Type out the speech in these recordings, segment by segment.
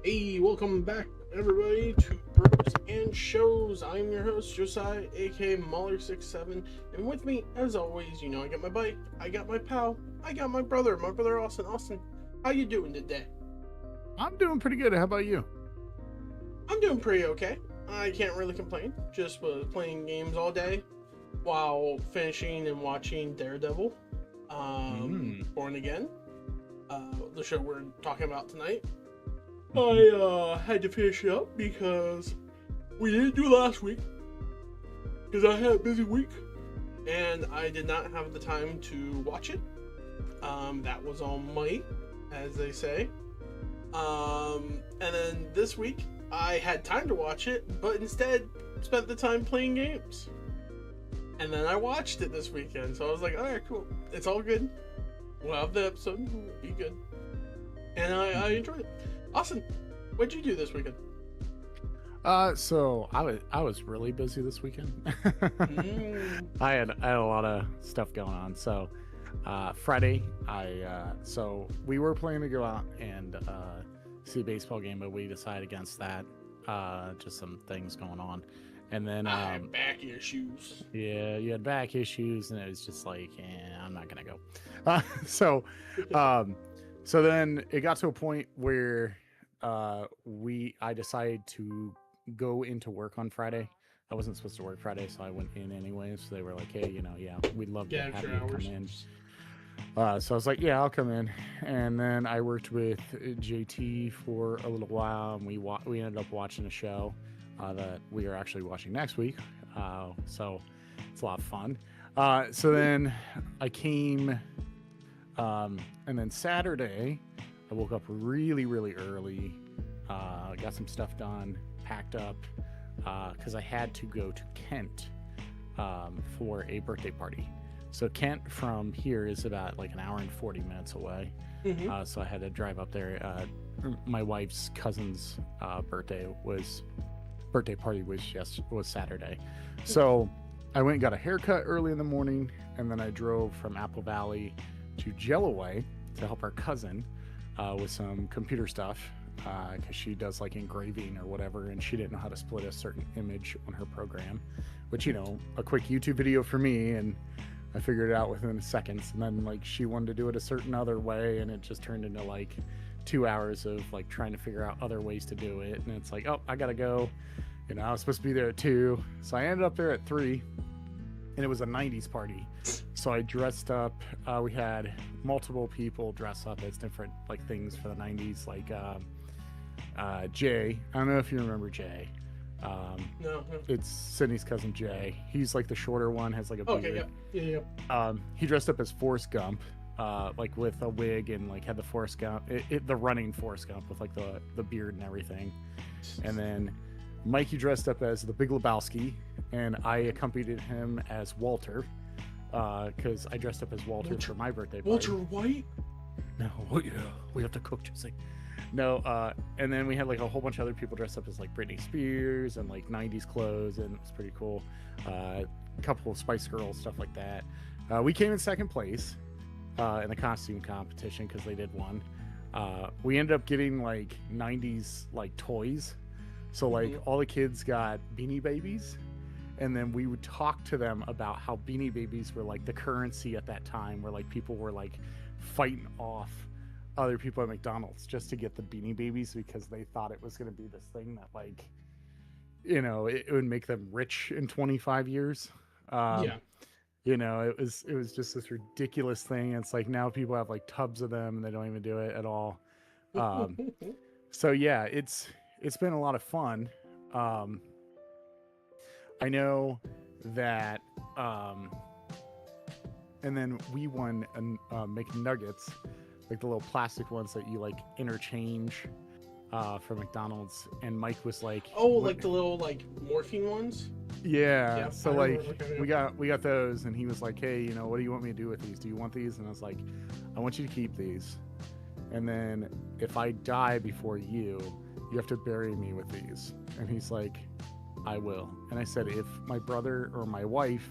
Hey, welcome back, everybody, to Bros and Shows. I'm your host, Josiah, aka Mahler67, and with me, as always, I got my bike, I got my pal, I got my brother Austin. Austin, how you doing today? I'm doing pretty good. How about you? I'm doing pretty okay. I can't really complain. Just was playing games all day while finishing and watching Daredevil, Born Again, the show we're talking about tonight. I had to finish it up because we didn't do last week because I had a busy week and I did not have the time to watch it. That was on Mike, as they say. And then this week I had time to watch it, but instead spent the time playing games. And then I watched it this weekend, so I was like, alright, cool. It's all good. We'll have the episode. It'll be good. And I enjoyed it. Austin, what'd you do this weekend? So I was really busy this weekend. I had a lot of stuff going on. So Friday so we were planning to go out and see a baseball game, but we decided against that. Just some things going on. And then I had back issues. Yeah, you had back issues, and it was just like, I'm not gonna go. So then it got to a point where I decided to go into work on Friday. I wasn't supposed to work Friday, so I went in anyway. So they were like, hey, we'd love to have you come in. So I was like, yeah, I'll come in. And then I worked with JT for a little while, and we ended up watching a show that we are actually watching next week. So it's a lot of fun. So then I came, and then Saturday, I woke up really, really early, got some stuff done, packed up, because I had to go to Kent for a birthday party. So Kent from here is about like an hour and 40 minutes away. Mm-hmm. So I had to drive up there. My wife's cousin's birthday party was Saturday. So I went and got a haircut early in the morning, and then I drove from Apple Valley to Jellaway to help our cousin with some computer stuff, because she does like engraving or whatever, and she didn't know how to split a certain image on her program, which, a quick YouTube video for me, and I figured it out within seconds. And then like she wanted to do it a certain other way, and it just turned into like 2 hours of like trying to figure out other ways to do it. And it's like, oh, I gotta go. I was supposed to be there at 2, so I ended up there at 3, and it was a 90s party. So I dressed up. We had multiple people dress up as different like things for the 90s, like Jay. I don't know if you remember Jay. No. It's Sydney's cousin Jay. He's like the shorter one, has like a beard. Okay, yeah. He dressed up as Forrest Gump, like with a wig, and like had the Forrest Gump, the running Forrest Gump with like the beard and everything. And then Mikey dressed up as the Big Lebowski, and I accompanied him as Walter, because I dressed up as Walter for my birthday party. Walter White? No, yeah, we have to cook just like. No, and then we had like a whole bunch of other people dressed up as like Britney Spears and like 90s clothes, and it was pretty cool. A couple of Spice Girls, stuff like that. We came in second place in the costume competition because they did one. We ended up getting like 90s like toys. So like all the kids got Beanie Babies, and then we would talk to them about how Beanie Babies were like the currency at that time, where like people were like fighting off other people at McDonald's just to get the Beanie Babies, because they thought it was going to be this thing that like, it would make them rich in 25 years. Yeah. It was just this ridiculous thing. It's like now people have like tubs of them and they don't even do it at all. So yeah, it's been a lot of fun. I know that, and then we won McNuggets, like the little plastic ones that you like interchange for McDonald's. And Mike was like, oh, like the little like morphine ones? Yeah. So like we got those, and he was like, hey, what do you want me to do with these? Do you want these? And I was like, I want you to keep these, and then if I die before you have to bury me with these. And he's like, I will. And I said, if my brother or my wife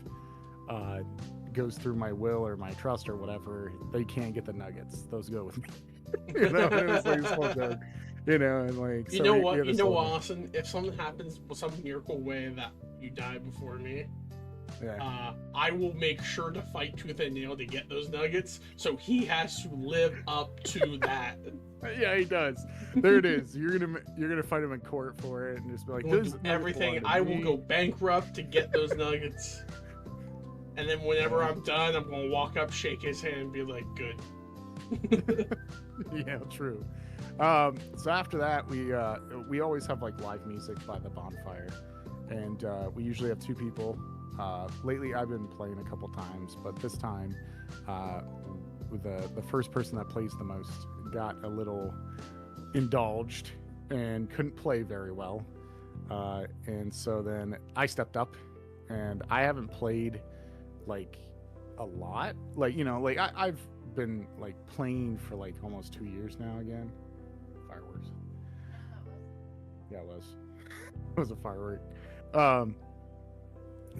goes through my will or my trust or whatever, they can't get the nuggets. Those go with me. It was like a small joke. you know, and like, You so know we what? had You this know whole what, Austin? If something happens with some miracle way that you die before me, yeah. I will make sure to fight tooth and nail to get those nuggets. So he has to live up to that. Yeah, he does. There it is. You're gonna fight him in court for it, and just be like, I'm gonna "This do nuggets everything. belong to I will me." go bankrupt to get those nuggets. And then whenever I'm done, I'm gonna walk up, shake his hand, and be like, "Good." Yeah, true. So after that, we always have like live music by the bonfire, and we usually have two people. Lately, I've been playing a couple times, but this time, the first person that plays the most got a little indulged and couldn't play very well, and so then I stepped up, and I haven't played like a lot, like, you know, like I've been like playing for like almost 2 years now again. Fireworks. Yeah, it was. It was a firework. Um,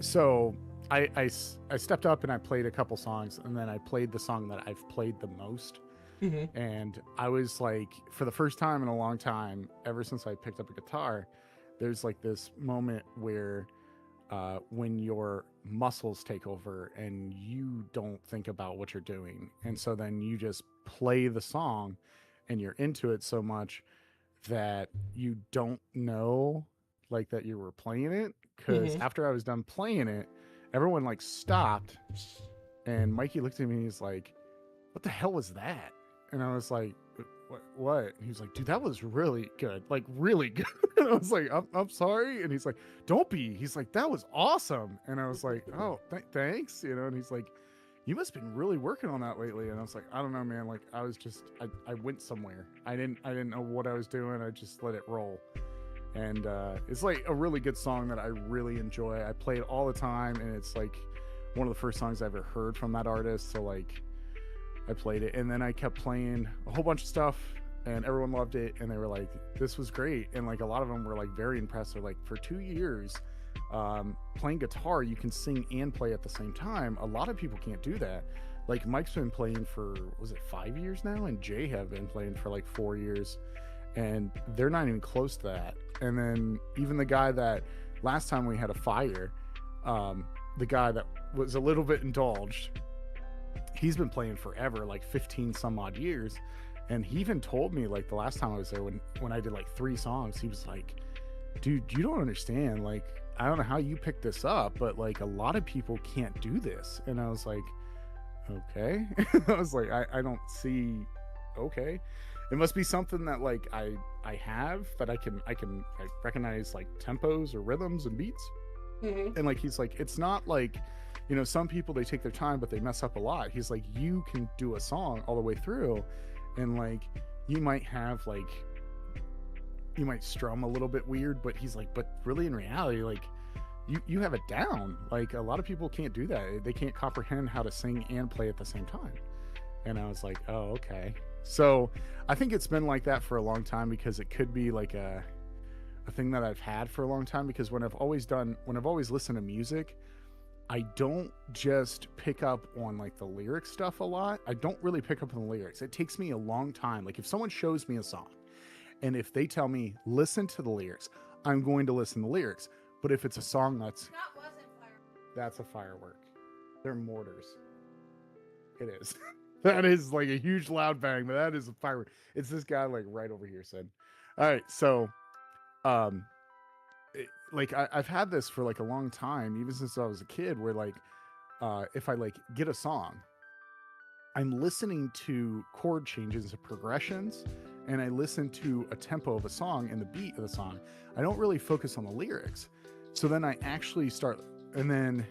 so I stepped up and I played a couple songs, and then I played the song that I've played the most. Mm-hmm. And I was like, for the first time in a long time, ever since I picked up a guitar, there's like this moment where when your muscles take over and you don't think about what you're doing. And so then you just play the song and you're into it so much that you don't know like that you were playing it. Because Mm-hmm. after I was done playing it, everyone like stopped, and Mikey looked at me and he's like, "What the hell was that?" And I was like, what? And he was like, "Dude, that was really good, like really good." And I was like, I'm sorry. And he's like, "Don't be." He's like, "That was awesome." And I was like, "Oh, thanks," you know. And he's like, "You must have been really working on that lately." And I was like, "I don't know, man. Like, I was just, I went somewhere. I didn't know what I was doing. I just let it roll." And it's like a really good song that I really enjoy. I play it all the time, and it's like one of the first songs I ever heard from that artist. So like, I played it, and then I kept playing a whole bunch of stuff, and everyone loved it, and they were like, "This was great." And like a lot of them were like very impressed. They're like, for 2 years playing guitar, you can sing and play at the same time. A lot of people can't do that. Like Mike's been playing for, was it 5 years now, and Jay have been playing for like 4 years, and they're not even close to that. And then even the guy that last time we had a fire, the guy that was a little bit indulged, he's been playing forever, like 15 some odd years. And he even told me, like, the last time I was there, when I did like 3 songs, he was like, "Dude, you don't understand. Like, I don't know how you picked this up, but like a lot of people can't do this." And I was like, okay. I was like, I don't see, okay. It must be something that like I have, that I can like recognize like tempos or rhythms and beats. Mm-hmm. And like he's like, it's not like, you know, some people, they take their time but they mess up a lot. He's like, you can do a song all the way through, and like you might have like, you might strum a little bit weird, but he's like, but really in reality, like you have it down. Like a lot of people can't do that. They can't comprehend how to sing and play at the same time. And I was like, oh, okay. So I think it's been like that for a long time, because it could be like a thing that I've had for a long time, because when I've always listened to music, I don't just pick up on like the lyric stuff a lot. I don't really pick up on the lyrics. It takes me a long time. Like if someone shows me a song and if they tell me, listen to the lyrics, I'm going to listen to the lyrics. But if it's a song that's a firework. They're mortars. It is. That is like a huge loud bang, but that is a firework. It's this guy like right over here, Sid. All right, so like I've had this for like a long time, even since I was a kid, where like if I like get a song, I'm listening to chord changes and progressions, and I listen to a tempo of a song and the beat of the song. I don't really focus on the lyrics. So then I actually start, and then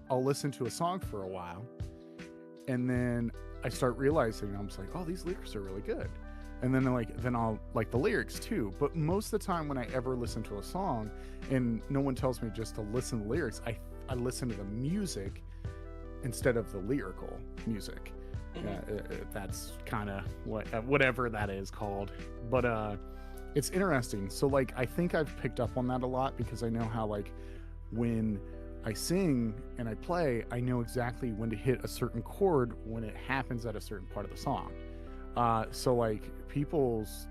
I'll listen to a song for a while, and then I start realizing, I'm just like, oh, these lyrics are really good. And then I'll like the lyrics too. But most of the time when I ever listen to a song and no one tells me just to listen to the lyrics, I listen to the music instead of the lyrical music. That's kind of whatever that is called. But it's interesting. So like I think I've picked up on that a lot, because I know how like when I sing and I play, I know exactly when to hit a certain chord when it happens at a certain part of the song. So like people's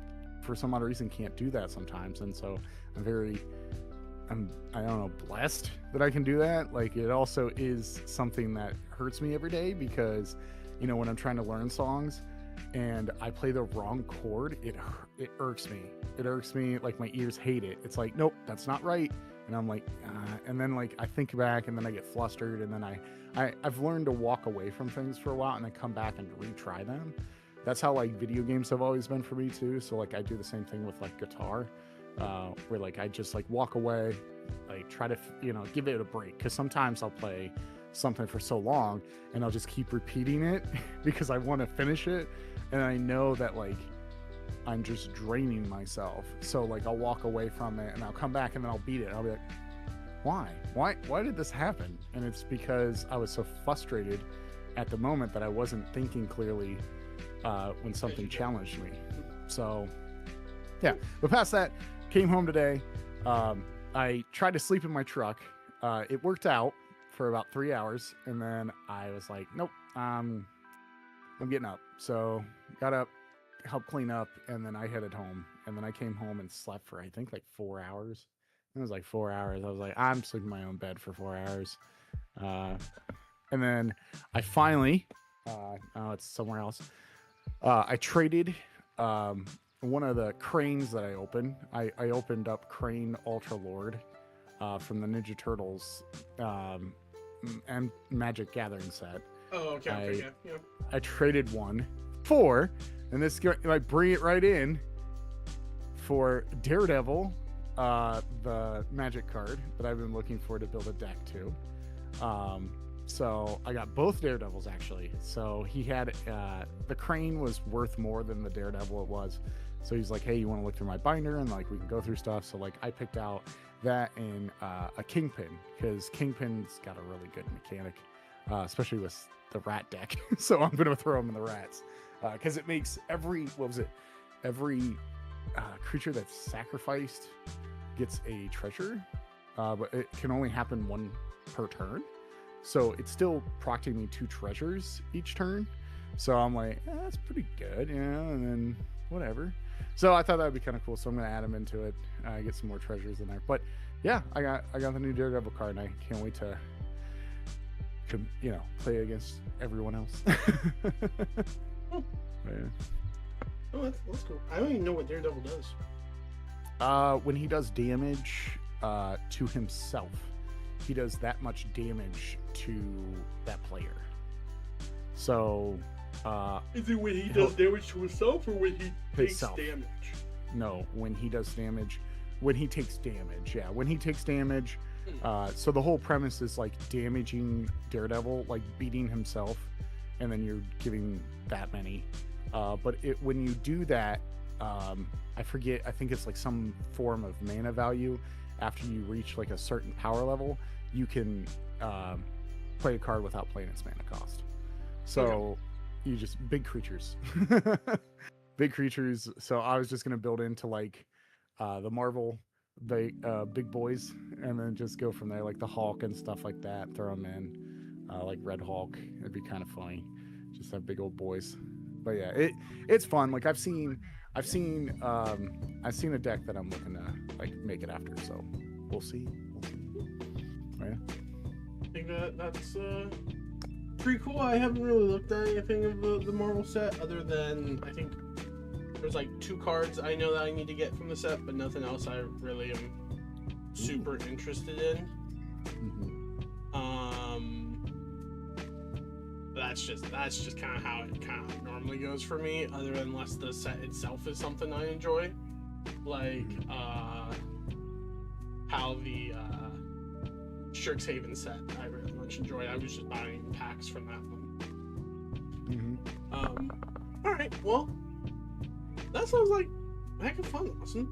for some odd reason can't do that sometimes, and so I don't know, blessed that I can do that. Like, it also is something that hurts me every day because, you know, when I'm trying to learn songs and I play the wrong chord, it irks me. It irks me. Like, my ears hate it. It's like, nope, that's not right. And I'm like, and then like I think back and then I get flustered, and then I've learned to walk away from things for a while and then come back and retry them. That's how like video games have always been for me too. So like I do the same thing with like guitar, where like I just like walk away, like try to, you know, give it a break. Cause sometimes I'll play something for so long and I'll just keep repeating it because I want to finish it. And I know that like I'm just draining myself. So like I'll walk away from it and I'll come back and then I'll beat it. I'll be like, why did this happen? And it's because I was so frustrated at the moment that I wasn't thinking clearly when something challenged me. So yeah, but past that, came home today. I tried to sleep in my truck. It worked out for about 3 hours, and then I was like, nope, I'm getting up. So got up, helped clean up, and then I headed home. And then I came home and slept for I think like 4 hours. It was like 4 hours. I was like, I'm sleeping in my own bed for 4 hours. And then I finally, oh, it's somewhere else. I traded one of the cranes that I opened. I opened up Crane Ultra Lord from the Ninja Turtles and Magic Gathering set. Oh, okay. Yeah. I traded one for, and this I bring it right in for Daredevil, the Magic card that I've been looking for to build a deck to. So I got both Daredevils actually. So he had the Crane was worth more than the Daredevil it was. So he's like, hey, you want to look through my binder and like we can go through stuff. So like I picked out that and a Kingpin, because Kingpin's got a really good mechanic, especially with the rat deck. So I'm gonna throw him in the rats because it makes every creature that's sacrificed gets a treasure, but it can only happen one per turn. So it's still procting me 2 treasures each turn. So I'm like, that's pretty good, you know, and then whatever. So I thought that'd be kind of cool. So I'm going to add them into it, get some more treasures in there. But yeah, I got the new Daredevil card, and I can't wait to you know, play against everyone else. Oh. Yeah. Oh, that's cool. I don't even know what Daredevil does. When he does damage to himself, he does that much damage to that player. So is it when he does damage to himself or when he takes damage? No, when he does damage. When he takes damage, yeah. When he takes damage, so the whole premise is like damaging Daredevil, like beating himself, and then you're giving that many. But when you do that, I forget, I think it's like some form of mana value. After you reach like a certain power level, you can play a card without playing its mana cost. So you just big creatures. Big creatures. So I was just gonna build into like the Marvel big boys, and then just go from there, like the Hulk and stuff like that. Throw them in, like Red Hulk. It'd be kind of funny. Just have big old boys. But yeah, it's fun. Like I've seen a deck that I'm looking to like make it after. So we'll see. Oh, yeah. I think that's pretty cool. I haven't really looked at anything of the Marvel set other than I think there's like 2 cards I know that I need to get from the set, but nothing else I really am super interested in. That's just kind of how it kind of normally goes for me, other than unless the set itself is something I enjoy, like how the Strixhaven set I very much enjoyed. I was just buying packs from that one. All right, well, that sounds like a heck of fun, Austin.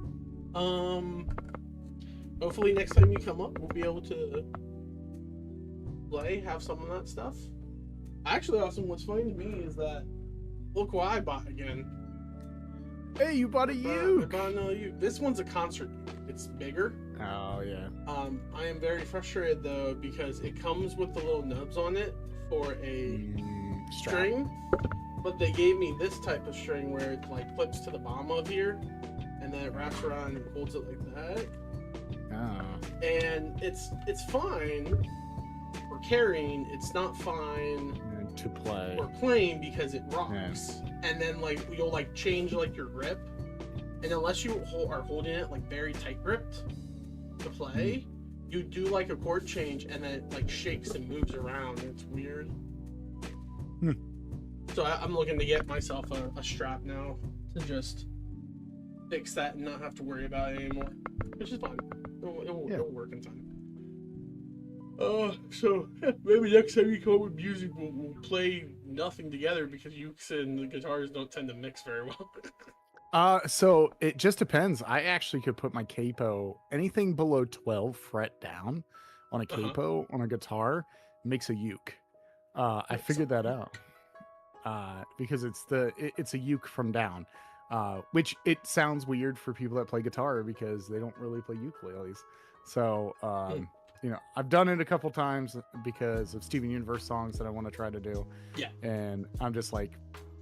Hopefully next time you come up, we'll be able to have some of that stuff. Actually, Austin, what's funny to me is that look what I bought again. Hey, you bought a uke. I bought another uke. This one's a concert uke. It's bigger. Oh yeah. I am very frustrated though because it comes with the little nubs on it for a string, but they gave me this type of string where it like clips to the bottom of here, and then it wraps around and holds it like that. Oh. And it's fine for carrying. It's not fine To play. for playing because it rocks. Yeah. And then like you'll like change like your grip, and unless you are holding it like very tight gripped to play, you do like a chord change, and then it like shakes and moves around. It's weird. So I'm looking to get myself a strap now to just fix that and not have to worry about it anymore, which is fine. It'll work in time. So maybe next time you come up with music, we'll play nothing together because ukes and the guitars don't tend to mix very well. So it just depends. I actually could put my capo, anything below 12 fret down on a capo on a guitar makes a uke. I figured that out. Because it's a uke from down, which it sounds weird for people that play guitar because they don't really play ukuleles. So, you know, I've done it a couple times because of Steven Universe songs that I want to try to do. Yeah. And I'm just like,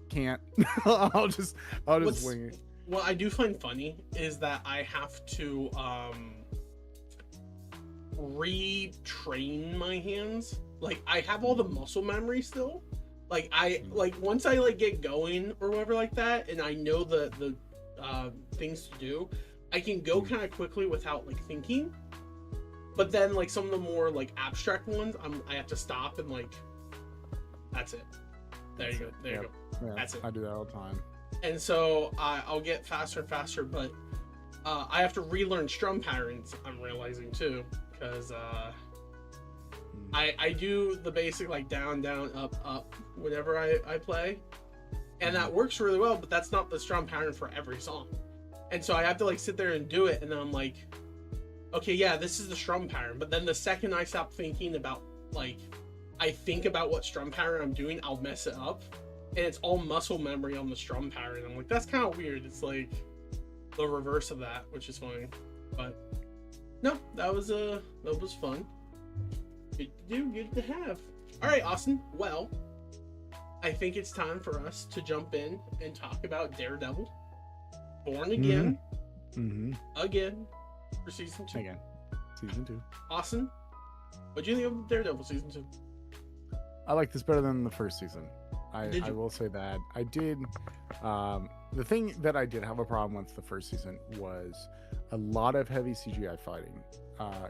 can't. I'll just wing it. What I do find funny is that I have to retrain my hands. Like I have all the muscle memory still. Like once I like get going or whatever like that, and I know the things to do, I can go kind of quickly without like thinking. But then like some of the more like abstract ones, I have to stop and like, that's it. There you go. There you go. Yeah, that's it. I do that all the time. And so I'll get faster and faster, but I have to relearn strum patterns. I'm realizing too, because I do the basic like down, down, up, up, whenever I play, and that works really well. But that's not the strum pattern for every song, and so I have to like sit there and do it, and then I'm like, okay, yeah, this is the strum pattern. But then the second I stop thinking about like, I think about what strum pattern I'm doing, I'll mess it up, and it's all muscle memory on the strum pattern. I'm like, that's kind of weird. It's like the reverse of that, which is funny. But no, that was fun. Good to do, good to have. All right, Austin. Well, I think it's time for us to jump in and talk about Daredevil, Born Again, again for season 2. Again, season 2. Austin, what do you think of Daredevil season 2? I like this better than the first season. I will say that I did. The thing that I did have a problem with the first season was a lot of heavy CGI fighting.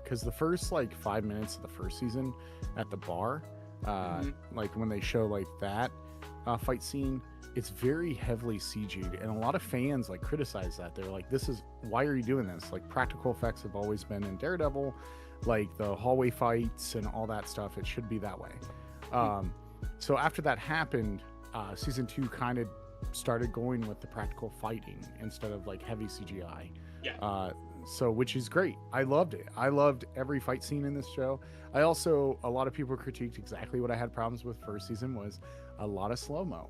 Because the first like 5 minutes of the first season at the bar, like when they show like that fight scene, it's very heavily CG'd, and a lot of fans like criticize that. They're like, why are you doing this? Like, practical effects have always been in Daredevil, like the hallway fights and all that stuff. It should be that way. So after that happened, season 2 kind of started going with the practical fighting instead of like heavy CGI. Yeah. So, which is great. I loved it. I loved every fight scene in this show. A lot of people critiqued exactly what I had problems with first season was a lot of slow-mo.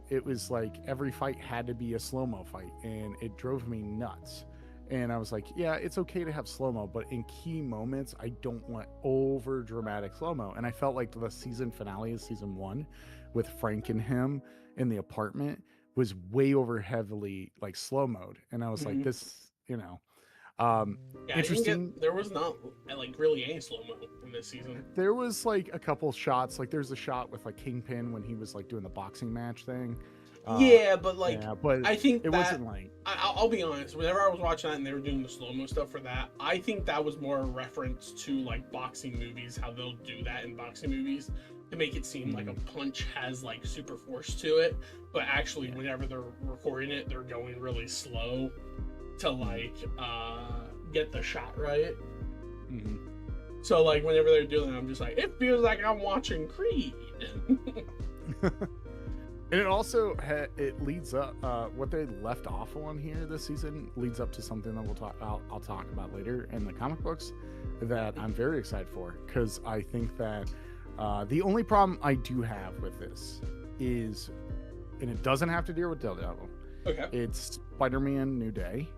It was like every fight had to be a slow-mo fight, and it drove me nuts. And I was like, yeah, it's okay to have slow-mo, but in key moments, I don't want over dramatic slow-mo. And I felt like the season finale of season 1 with Frank and him in the apartment was way over heavily like slow mode. And I was like, this, you know, interesting. There was not like really any slow mo in this season. There was like a couple shots, like there's a shot with like Kingpin when he was like doing the boxing match thing. But I think it wasn't like. I'll be honest. Whenever I was watching that and they were doing the slow mo stuff for that, I think that was more a reference to like boxing movies, how they'll do that in boxing movies to make it seem like a punch has like super force to it, but actually whenever they're recording it, they're going really slow to like get the shot right. So like whenever they're doing it, I'm just like, it feels like I'm watching Creed. And it also it leads up what they left off on here this season leads up to something that I'll talk about later in the comic books that I'm very excited for, because I think that the only problem I do have with this is, and it doesn't have to deal with Daredevil. Okay. It's Spider-Man New Day.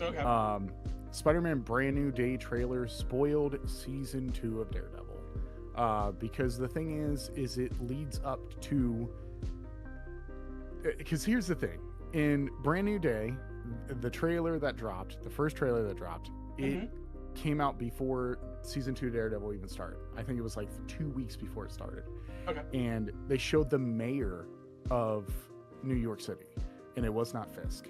Okay. Spider-Man Brand New Day trailer spoiled season 2 of Daredevil. Because the thing is it leads up to. Because here's the thing. In Brand New Day, the trailer that dropped, the first trailer that dropped, it came out before season 2 Daredevil even started. I think it was like 2 weeks before it started. Okay. And they showed the mayor of New York City, and it was not Fisk.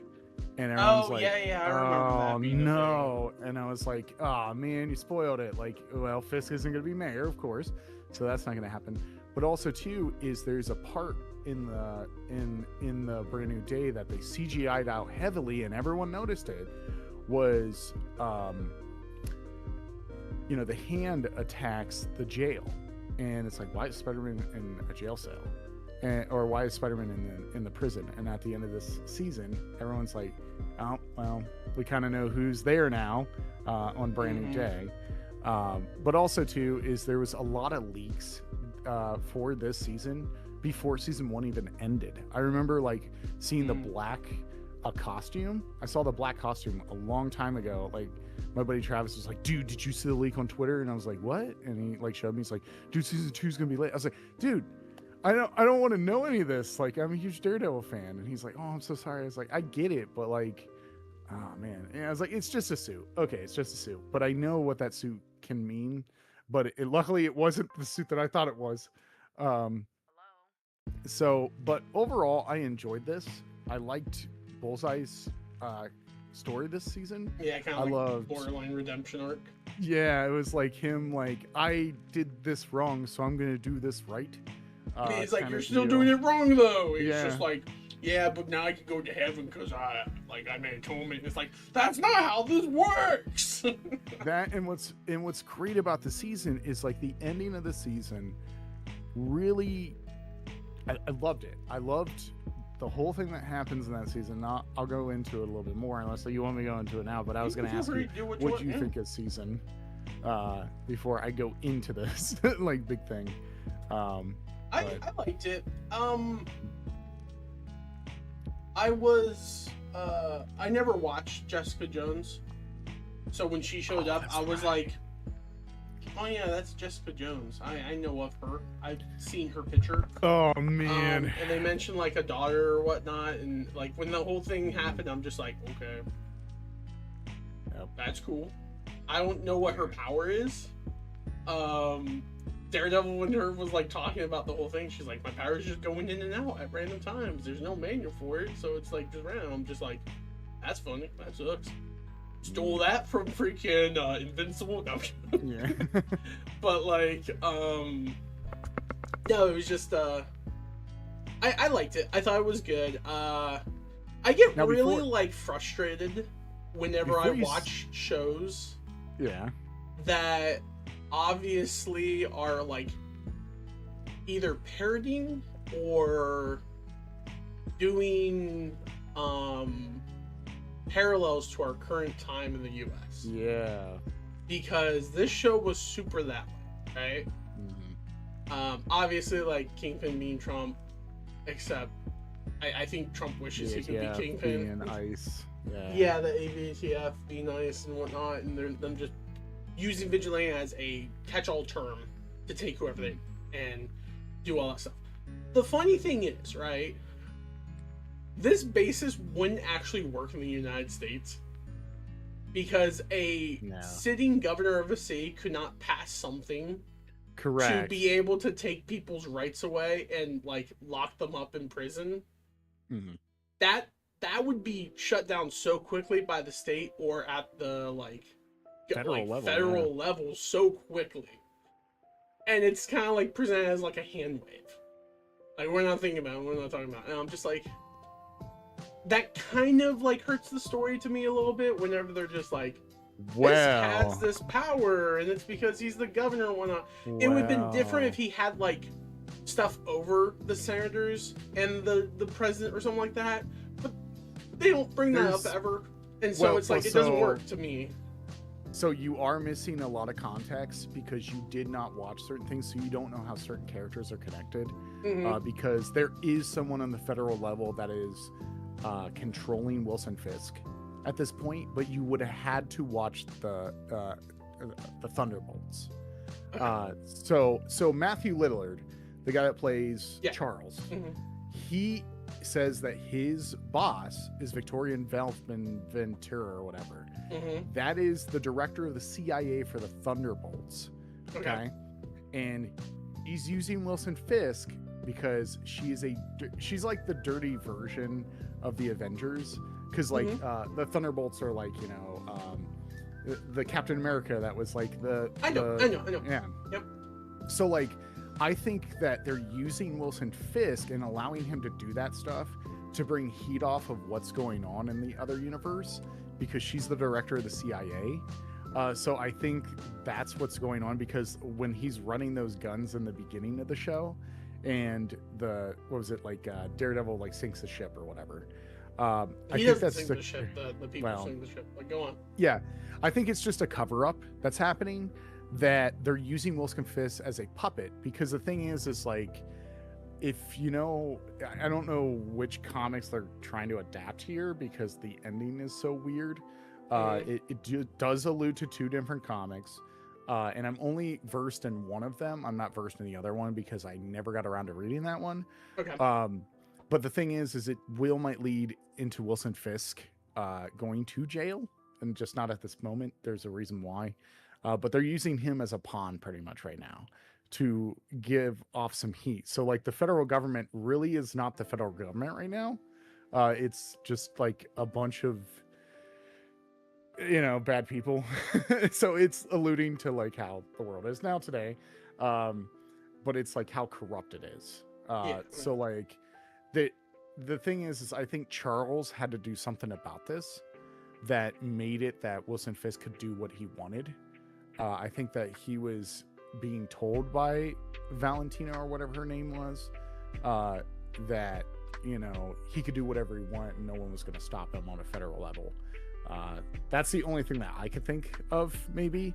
And everyone's like, I remember that being no. And I was like, oh man, you spoiled it. Like, well, Fisk isn't going to be mayor, of course, so that's not going to happen. But also too is there's a part in the Brand New Day that they CGI'd out heavily, and everyone noticed it, was the hand attacks the jail, and it's like, why is Spider-Man in a jail cell? Or why is Spider-Man in the prison? And at the end of this season, everyone's like, oh, well, we kind of know who's there now on Brand New Day. But also, too, is there was a lot of leaks for this season before season 1 even ended. I remember, like, seeing the black costume. I saw the black costume a long time ago. Like, my buddy Travis was like, dude, did you see the leak on Twitter? And I was like, what? And he, like, showed me. He's like, dude, season 2 is going to be late. I was like, dude, I don't want to know any of this. Like, I'm a huge Daredevil fan. And he's like, oh, I'm so sorry. I was like, I get it, but like, oh man. And I was like, it's just a suit. Okay, it's just a suit. But I know what that suit can mean. But luckily it wasn't the suit that I thought it was. So, but overall, I enjoyed this. I liked Bullseye's story this season. Yeah, kind of like borderline redemption arc. Yeah, it was like him, like, I did this wrong, so I'm going to do this right. He's like, you're still doing it wrong though. He's just like, yeah, but now I can go to heaven because I made atonement. It's like, that's not how this works. That and what's great about the season is like the ending of the season. Really, I loved it. I loved the whole thing that happens in that season. I'll go into it a little bit more unless you want me to go into it now. But I was going to ask you, what do you think of season before I go into this like big thing. I liked it. I never watched Jessica Jones, so when she showed up, I was like, oh yeah, that's Jessica Jones. I know of her. I've seen her picture. Oh man. And they mentioned like a daughter or whatnot, and like when the whole thing happened, I'm just like, okay, that's cool. I don't know what her power is. Daredevil, when her was like talking about the whole thing, she's like, my power is just going in and out at random times. There's no manual for it, so it's like just random. I'm just like, that's funny. That sucks. Stole that from freaking Invincible. No. Yeah. But like, no, it was just I liked it. I thought it was good. I get really like frustrated whenever I watch shows. Yeah. That obviously are like either parodying or doing parallels to our current time in the US. Yeah. Because this show was super that way, right? Obviously, like Kingpin being Trump, except I think Trump wishes he could be Kingpin. Being ICE. Yeah, the AVTF being nice and whatnot, and them just using vigilante as a catch-all term to take whoever they and do all that stuff. The funny thing is, right, this basis wouldn't actually work in the United States because a sitting governor of a city could not pass something to be able to take people's rights away and like lock them up in prison. That would be shut down so quickly by the state or at the federal level so quickly, and it's kind of like presented as like a hand wave, like we're not thinking about it, we're not talking about it. And I'm just like, that kind of like hurts the story to me a little bit whenever they're just like, this has this power and it's because he's the governor and whatnot. It would have been different if he had like stuff over the senators and the president or something like that, but they don't bring that up ever, and so it's like it doesn't work to me. So you are missing a lot of context because you did not watch certain things, so you don't know how certain characters are connected. Because there is someone on the federal level that is controlling Wilson Fisk at this point, but you would have had to watch the Thunderbolts. So Matthew Lillard, the guy that plays Charles, he says that his boss is Victorian Ventura or whatever. That is the director of the CIA for the Thunderbolts. Okay. And he's using Wilson Fisk because she's like the dirty version of the Avengers. Because like the Thunderbolts are like, you know, the Captain America that was like I know. Yeah. Yep. So like, I think that they're using Wilson Fisk and allowing him to do that stuff to bring heat off of what's going on in the other universe, because she's the director of the CIA. So I think that's what's going on, because when he's running those guns in the beginning of the show, and Daredevil like sinks the ship or whatever. I think that's sink the ship. The people sink the ship. Like, go on. Yeah, I think it's just a cover up that's happening, that they're using Wilson Fisk as a puppet, because the thing is like, if you know, I don't know which comics they're trying to adapt here, because the ending is so weird. It does allude to 2 different comics, and I'm only versed in one of them. I'm not versed in the other one because I never got around to reading that one. Okay. But the thing is it might lead into Wilson Fisk going to jail, and just not at this moment. There's a reason why. But they're using him as a pawn pretty much right now to give off some heat. So like, the federal government really is not the federal government right now. It's just like a bunch of, you know, bad people. So it's alluding to like how the world is now today. But it's like how corrupt it is. So like, the thing is I think Charles had to do something about this that made it that Wilson Fisk could do what he wanted. I think that he was being told by Valentina, or whatever her name was, that, you know, he could do whatever he wanted and no one was going to stop him on a federal level. That's the only thing that I could think of, maybe,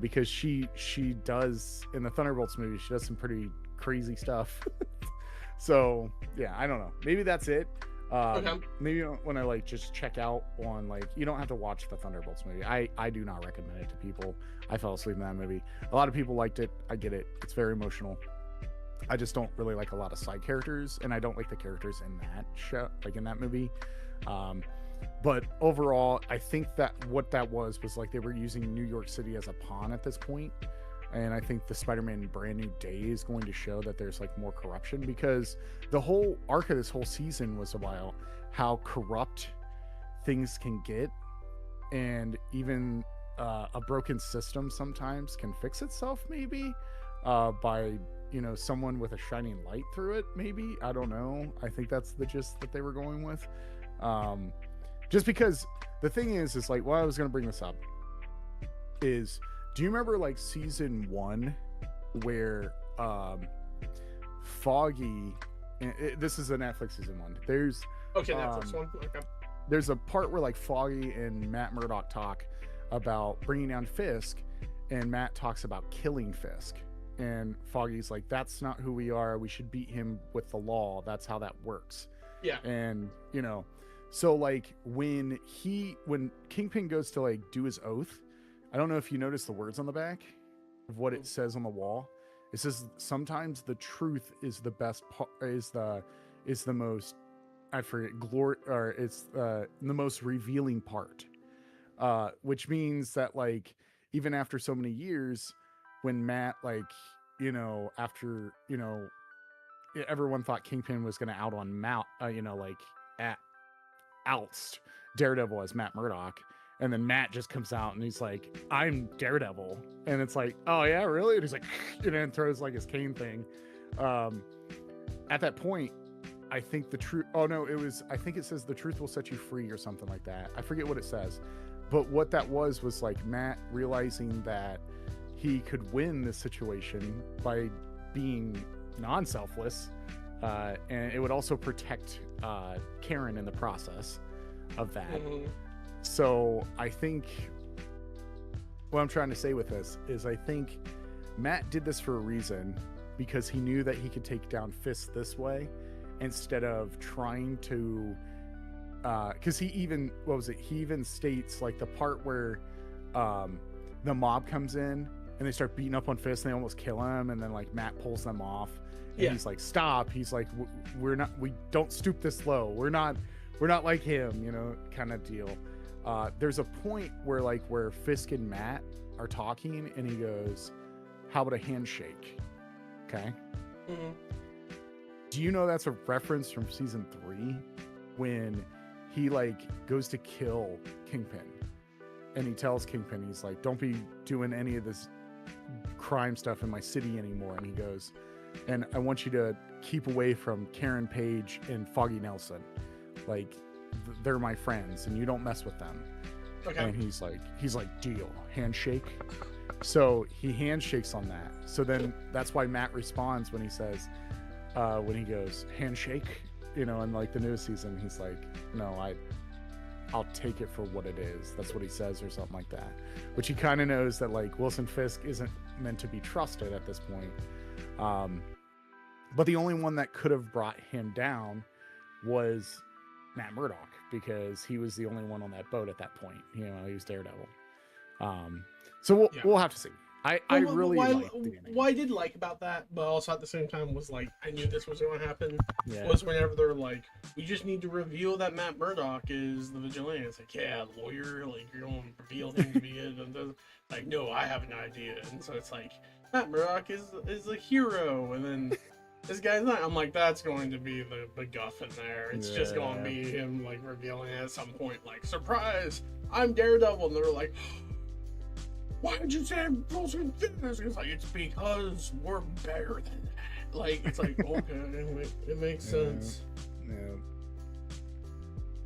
because she does, in the Thunderbolts movie, she does some pretty crazy stuff. So yeah, I don't know, maybe that's it. Maybe when I like just check out on, like, you don't have to watch the Thunderbolts movie. I do not recommend it to people. I fell asleep in that movie. A lot of people liked it. I get it. It's very emotional. I just don't really like a lot of side characters, and I don't like the characters in that show, like in that movie. But overall, I think that what that was like they were using New York City as a pawn at this point. And I think the Spider-Man Brand New Day is going to show that there's like more corruption, because the whole arc of this whole season was about how corrupt things can get, and even a broken system sometimes can fix itself, maybe by, you know, someone with a shining light through it. Maybe, I don't know. I think that's the gist that they were going with. Just because the thing is like, why I was going to bring this up is, do you remember like season 1 where Foggy, this is a Netflix season 1, there's Netflix one. Okay. There's a part where like Foggy and Matt Murdock talk about bringing down Fisk, and Matt talks about killing Fisk, and Foggy's like, that's not who we are, we should beat him with the law, that's how that works. Yeah. And you know, so like when Kingpin goes to like do his oath, I don't know if you notice the words on the back of what it says on the wall. It says, sometimes the truth is the best part, is the most, I forget, it's the most revealing part. Which means that like, even after so many years, when Matt, like, you know, after, you know, everyone thought Kingpin was going to out on oust Daredevil as Matt Murdock. And then Matt just comes out and he's like, I'm Daredevil. And it's like, oh yeah, really? And he's like, you know, and throws like his cane thing. At that point, I think the truth, I think it says the truth will set you free or something like that. I forget what it says. But what that was like Matt realizing that he could win this situation by being non-selfless. And it would also protect Karen in the process of that. Mm-hmm. So I think what I'm trying to say with this is I think Matt did this for a reason, because he knew that he could take down Fisk this way instead of trying to, because he even states like the part where the mob comes in and they start beating up on Fisk and they almost kill him, and then like Matt pulls them off, And he's like, stop. He's like, we don't stoop this low. We're not like him, you know, kind of deal. There's a point where Fisk and Matt are talking, and he goes, how about a handshake? Okay. Mm-hmm. Do you know that's a reference from season 3 when he goes to kill Kingpin, and he tells Kingpin, he's like, don't be doing any of this crime stuff in my city anymore. And he goes, and I want you to keep away from Karen Page and Foggy Nelson. Like, they're my friends, and you don't mess with them. Okay. And he's like, deal, handshake. So he handshakes on that. So then that's why Matt responds when he says, when he goes, handshake, you know, in like the newest season, he's like, no, I'll take it for what it is. That's what he says, or something like that. Which he kind of knows that like Wilson Fisk isn't meant to be trusted at this point. But the only one that could have brought him down was Matt Murdock, because he was the only one on that boat at that point. You know, he was Daredevil. So we'll have to see. I really like what I did like about that, but also at the same time was like, I knew this was going to happen, was whenever they're like, we just need to reveal that Matt Murdock is the vigilante. It's like, yeah, lawyer, like, you're going to reveal him to be it. And like, no, I have an idea. And so it's like, Matt Murdock is a hero. And then this guy's not. I'm like, that's going to be the MacGuffin there. It's just going to be him, like, revealing at some point, like, surprise, I'm Daredevil. And they're like, why did you say Wilson Fisk? It's like, it's because we're better than that. Like, it's like, okay, it makes sense.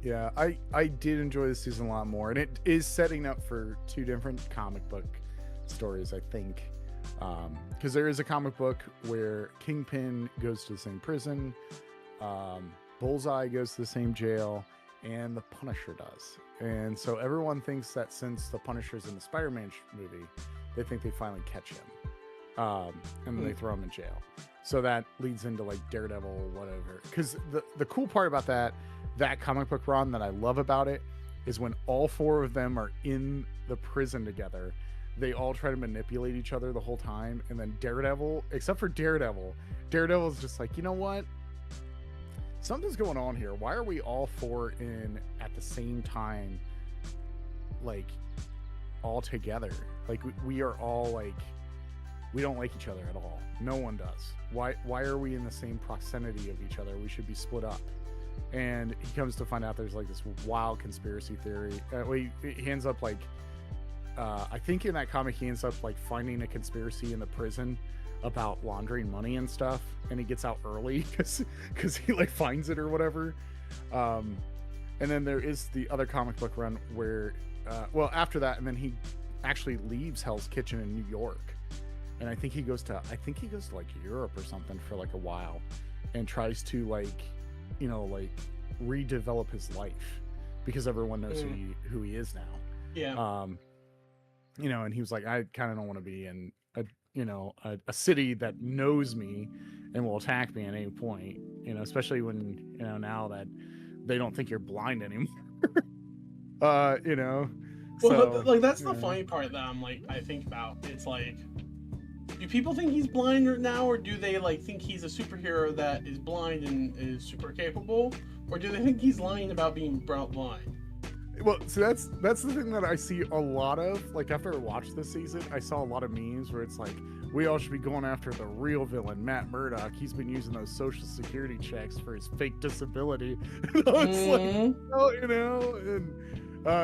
Yeah, I did enjoy this season a lot more, and it is setting up for 2 different comic book stories, I think. Because there is a comic book where Kingpin goes to the same prison, Bullseye goes to the same jail, and the Punisher does. And so everyone thinks that since the Punisher's in the Spider-Man movie, they think they finally catch him. And then they throw him in jail. So that leads into like Daredevil or whatever. Because the cool part about that comic book run that I love about it is when all 4 of them are in the prison together, they all try to manipulate each other the whole time. And then Daredevil, except for Daredevil's just like, you know what? Something's going on here. Why are we all 4 in at the same time, like, all together? Like, we are all, like, we don't like each other at all. No one does. Why are we in the same proximity of each other? We should be split up. And he comes to find out there's, like, this wild conspiracy theory. He ends up, like, I think in that comic, he ends up, like, finding a conspiracy in the prison about laundering money and stuff, and he gets out early because he like finds it or whatever. And then there is the other comic book run where after that, and then he actually leaves Hell's Kitchen in New York, and I think he goes to like Europe or something for like a while, and tries to like, you know, like redevelop his life because everyone knows who he is now. You know, and he was like, I kind of don't want to be in a city that knows me and will attack me at any point, you know, especially when, you know, now that they don't think you're blind anymore. You know, well, so, like, that's the funny part that I'm like, I think about. It's like, do people think he's blind now, or do they like think he's a superhero that is blind and is super capable, or do they think he's lying about being blind? Well, so that's the thing that I see a lot of. Like, after I watched this season, I saw a lot of memes where it's like, we all should be going after the real villain, Matt Murdock. He's been using those social security checks for his fake disability. And I was like, oh, you know, and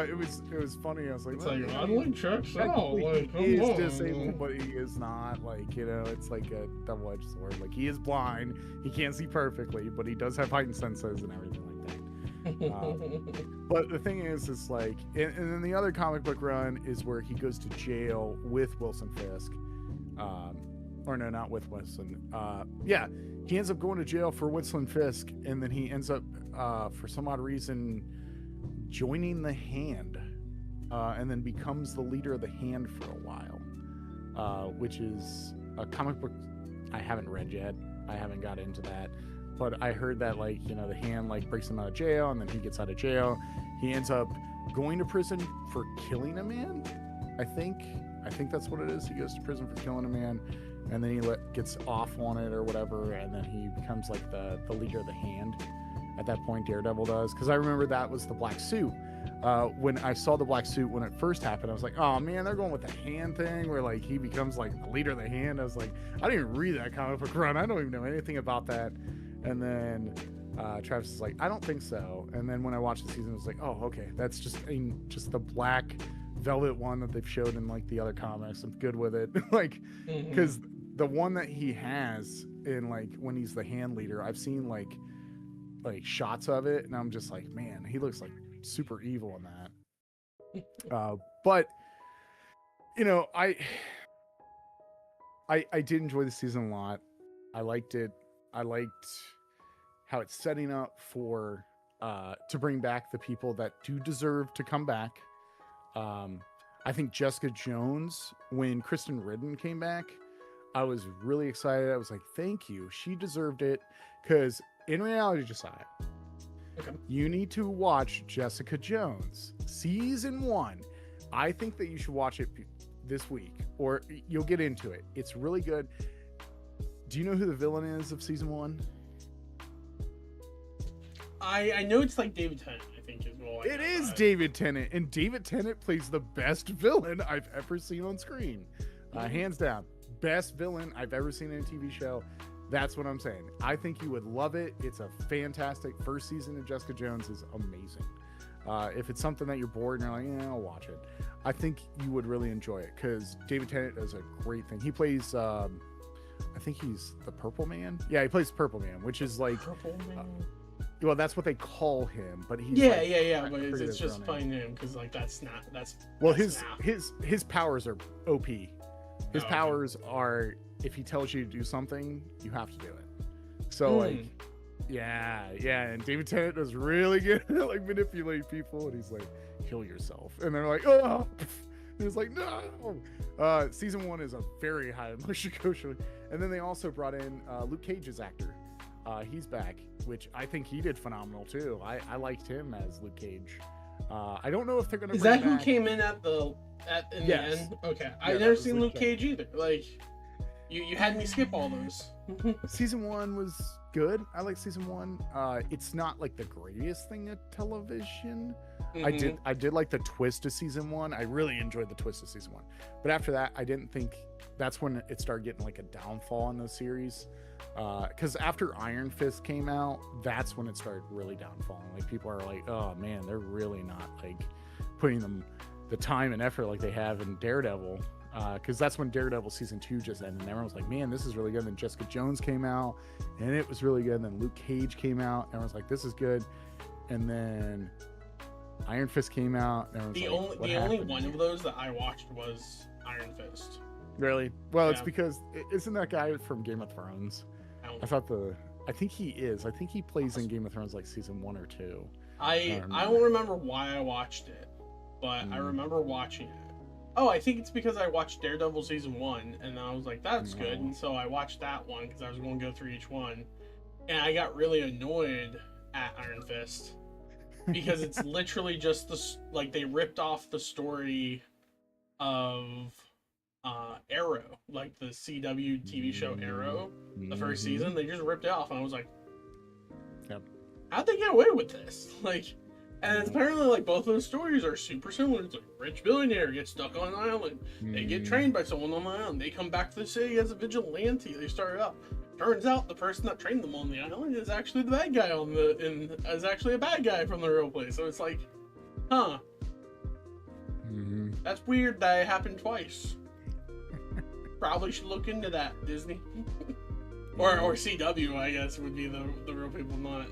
it was funny. I was like, it's like, I don't checks out. Like, he is disabled, but he is not. Like, you know, it's like a double-edged sword. Like, he is blind, he can't see perfectly, but he does have heightened senses and everything like that. But the thing is like, and then the other comic book run is where he goes to jail with Wilson Fisk, or no, not with Wilson. He ends up going to jail for Wilson Fisk, and then he ends up, for some odd reason, joining the Hand, and then becomes the leader of the Hand for a while, which is a comic book I haven't read yet. I haven't got into that. But I heard that, like, you know, the Hand, like, breaks him out of jail, and then he gets out of jail. He ends up going to prison for killing a man, I think that's what it is. He goes to prison for killing a man, and then he gets off on it or whatever, and then he becomes like the leader of the Hand. At that point, Daredevil does, because I remember that was the black suit. When I saw the black suit when it first happened, I was like, oh man, they're going with the Hand thing where like he becomes like the leader of the Hand. I was like, I didn't even read that comic book run. I don't even know anything about that. And then Travis is like, I don't think so. And then when I watched the season, I was like, oh, okay, that's just the black velvet one that they've showed in like the other comics. I'm good with it. Like, because the one that he has in like when he's the Hand leader, I've seen like shots of it, and I'm just like, man, he looks like super evil in that. But you know, I did enjoy the season a lot. I liked it. I liked how it's setting up for to bring back the people that do deserve to come back. I think Jessica Jones, when Kristen Ridden came back, I was really excited. I was like, thank you. She deserved it. Because in reality, Josiah, you need to watch Jessica Jones season 1. I think that you should watch it this week, or you'll get into it. It's really good. Do you know who the villain is of season 1? I know it's like David Tennant, I think is all I know. It is David Tennant, and David Tennant plays the best villain I've ever seen on screen. Hands down, best villain I've ever seen in a TV show. That's what I'm saying. I think you would love it. It's a fantastic first season of Jessica Jones is amazing. If it's something that you're bored and you're like, yeah, I'll watch it, I think you would really enjoy it because David Tennant does a great thing. He plays, I think he's the Purple Man. Yeah, he plays Purple Man, which is like, Purple Man. Well, that's what they call him, but he's yeah. But it's just funny name because like that's his powers are OP. His powers are, if he tells you to do something, you have to do it. So like, yeah, and David Tennant does really good at like manipulate people, and he's like, kill yourself, and they're like, oh, and he's like, no. Season 1 is a very high emotion quotient, and then they also brought in Luke Cage's actor. He's back, which I think he did phenomenal too. I liked him as Luke Cage. I don't know if they're gonna. Is that who came in the end? Okay, yeah, I've never seen Luke Cage either. Like, you had me skip all those. Season 1 was good. I like season 1. It's not like the greatest thing of television. I did like the twist of season 1. I really enjoyed the twist of season 1. But after that, I didn't think that's when it started getting like a downfall in the series. Because after Iron Fist came out, that's when it started really downfalling. Like people are like, oh man, they're really not like putting the time and effort like they have in Daredevil. Because that's when Daredevil season 2 just ended, and everyone was like, man, this is really good. And then Jessica Jones came out, and it was really good. And then Luke Cage came out, and everyone's like, this is good. And then Iron Fist came out, and the only one of those that I watched was Iron Fist. Really? Well, it's because isn't that guy from Game of Thrones? I think he is. I think he plays in Game of Thrones like season 1 or 2. I don't remember why I watched it, but I remember watching it. Oh, I think it's because I watched Daredevil season 1, and I was like, that's good. And so I watched that one because I was going to go through each one. And I got really annoyed at Iron Fist because it's literally just they ripped off the story of Arrow, like the CW TV show Arrow, the first season. They just ripped it off, and I was like, how'd they get away with this? Like, and apparently, like, both those stories are super similar. It's like a rich billionaire gets stuck on an island. They get trained by someone on the island. They come back to the city as a vigilante. They start up. Turns out the person that trained them on the island is actually the bad guy is actually a bad guy from the real place. So it's like, huh. That's weird that it happened twice. Probably should look into that, Disney. or CW, I guess, would be the real people, not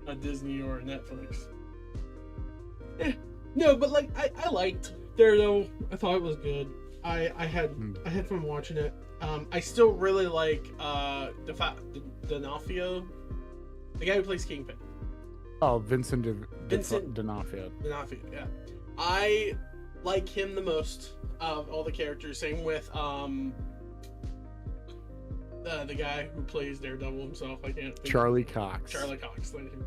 a Disney or Netflix. No, but like I liked Daredevil. I thought it was good. I had fun watching it. I still really like D'Onofrio, the guy who plays Kingpin. Oh, Vincent D'Onofrio. D'Onofrio, yeah. I like him the most of all the characters. Same with the guy who plays Daredevil himself. I can't think Charlie Cox. Charlie Cox. Thank you.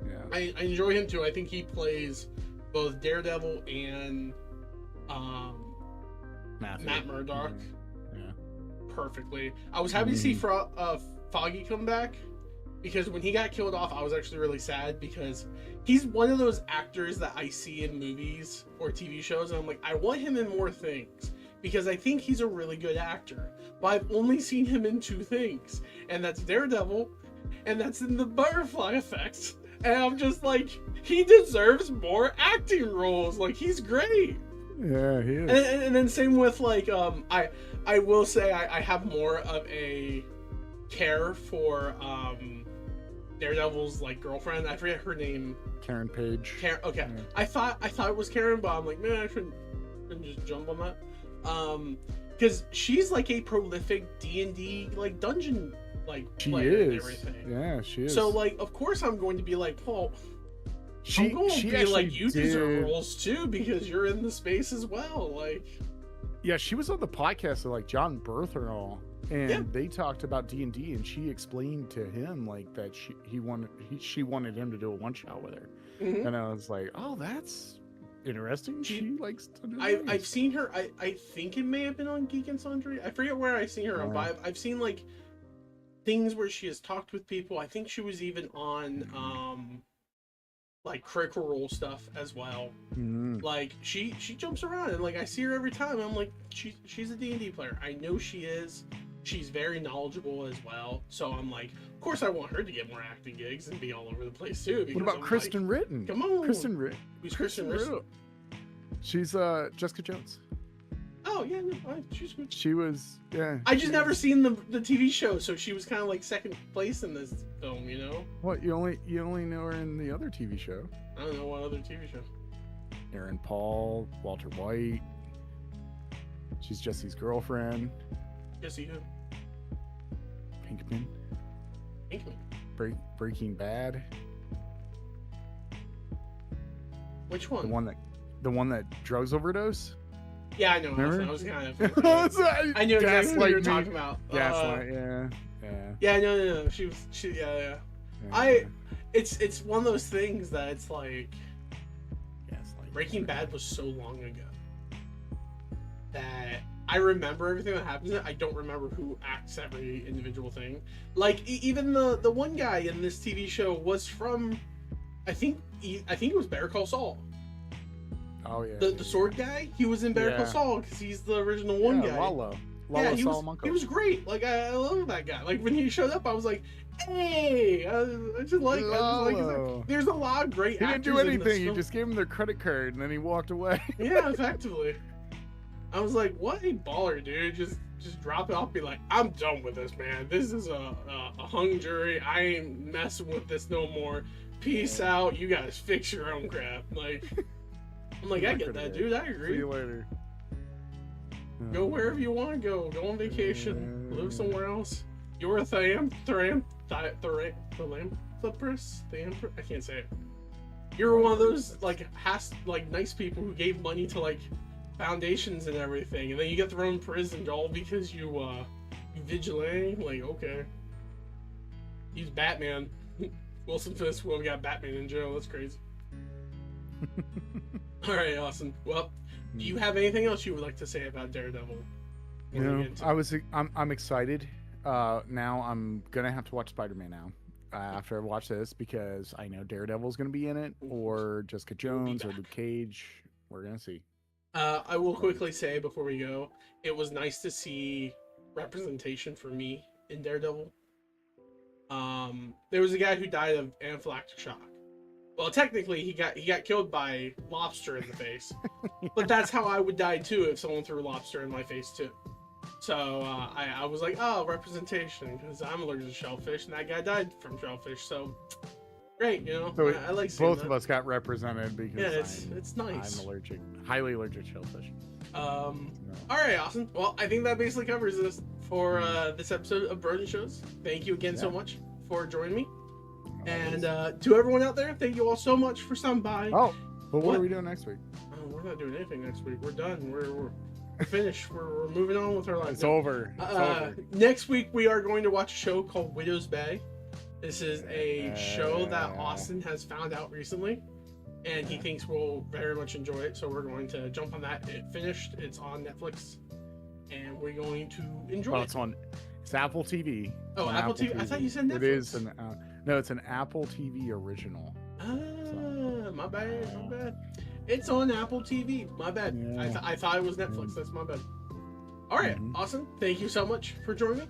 Yeah. I enjoy him too. I think he plays both Daredevil and Matt Murdock perfectly. I was happy to see Foggy come back, because when he got killed off, I was actually really sad, because he's one of those actors that I see in movies or TV shows, and I'm like, I want him in more things, because I think he's a really good actor. But I've only seen him in 2 things, and that's Daredevil, and that's in the Butterfly Effect. And I'm just like, he deserves more acting roles. Like, he's great. Yeah, he is. And then same with, like, I will say I have more of a care for Daredevil's, like, girlfriend. I forget her name. Karen Page. Karen. Okay. Yeah. I thought it was Karen, but I'm like, man, I shouldn't just jump on that. Because she's like a prolific D&D like dungeon player and everything. Yeah, she is. So like, of course, I'm going to be like, well, I'm going to be like, you deserve roles too, because you're in the space as well. Like, yeah, she was on the podcast with like John Berthold, and they talked about D&D, and she explained to him like that she wanted him to do a one shot with her, and I was like, oh, that's interesting. She likes to do I've seen her. I think it may have been on Geek and Sundry. I forget where I seen her on, but I've seen like things where she has talked with people. I think she was even on like Critical Role stuff as well. Like she jumps around, and like I see her every time. I'm like, she's a D&D player. I know she is. She's very knowledgeable as well. So I'm like, of course I want her to get more acting gigs and be all over the place too. What about Kristen Ritten? Come on, Kristen Ritten. Who's Kristen Ritten? She's Jessica Jones. Oh yeah, no, she's good. She was, yeah. I just never seen the TV show, so she was kind of like second place in this film, you know. What, you only know her in the other TV show? I don't know what other TV show. Aaron Paul, Walter White. She's Jesse's girlfriend. Jesse who? Pinkman. Pinkman. Breaking Bad. Which one? The one that drugs overdose. Yeah, I know. Remember? I was kind of. I knew exactly what you were talking about. Gaslight, yeah. Yeah, no. She. Yeah. It's one of those things that it's like. Gaslight. Breaking Bad was so long ago that I remember everything that happens. I don't remember who acts every individual thing. Like even the one guy in this TV show was from, I think it was Better Call Saul. Oh yeah. The sword guy, he was in Better Call Saul because he's the original one guy. Lalo he was great. Like I love that guy. Like when he showed up, I was like, hey, I just like there's a lot of great actors. He didn't do anything. He just gave him their credit card and then he walked away. Yeah, effectively. I was like, what a baller, dude. Just drop it off, be like, I'm done with this, man. This is a hung jury. I ain't messing with this no more. Peace out. You guys fix your own crap. Like, I'm like, I get that, dude. I agree. See you later. Go wherever you want to go. Go on vacation. Live somewhere else. You're a philanthropist. I can't say it. You're one of those like nice people who gave money to like foundations and everything, and then you get thrown in prison all because you vigilante. Like, okay, he's Batman. Wilson Fisk will got Batman in jail. That's crazy. All right, awesome. Well, do you have anything else you would like to say about Daredevil? I'm excited. Now I'm gonna have to watch Spider-Man now after I watch this, because I know Daredevil's gonna be in it, or Jessica Jones, or Luke Cage. We're gonna see. I will quickly say before we go, it was nice to see representation for me in Daredevil. There was a guy who died of anaphylactic shock. Well, technically, he got killed by lobster in the face, but that's how I would die too if someone threw lobster in my face too. So I was like, oh, representation, because I'm allergic to shellfish, and that guy died from shellfish. So great, you know. So I like seeing both of us got represented because it's nice. I'm highly allergic to shellfish. All right, awesome. Well, I think that basically covers this for this episode of Broden Shows. Thank you again so much for joining me. And to everyone out there, thank you all so much for stopping by. Oh, but what are we doing next week? We're not doing anything next week. We're done. We're finished. We're moving on with our lives. It's over. Next week, we are going to watch a show called Widow's Bay. This is a show that Austin has found out recently, and he thinks we'll very much enjoy it. So we're going to jump on that. It finished. It's on Netflix. and we're going to enjoy Well, it. it's Apple TV. Oh, Apple TV. I thought you said Netflix. It is no, it's an Apple TV original. My bad. It's on Apple TV. My bad. Yeah. I thought it was Netflix. That's my bad. All right, awesome. Thank you so much for joining.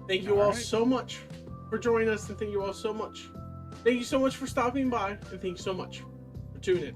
Thank you all so much for joining us, and thank you all so much. Thank you so much for stopping by, and thank you so much for tuning in.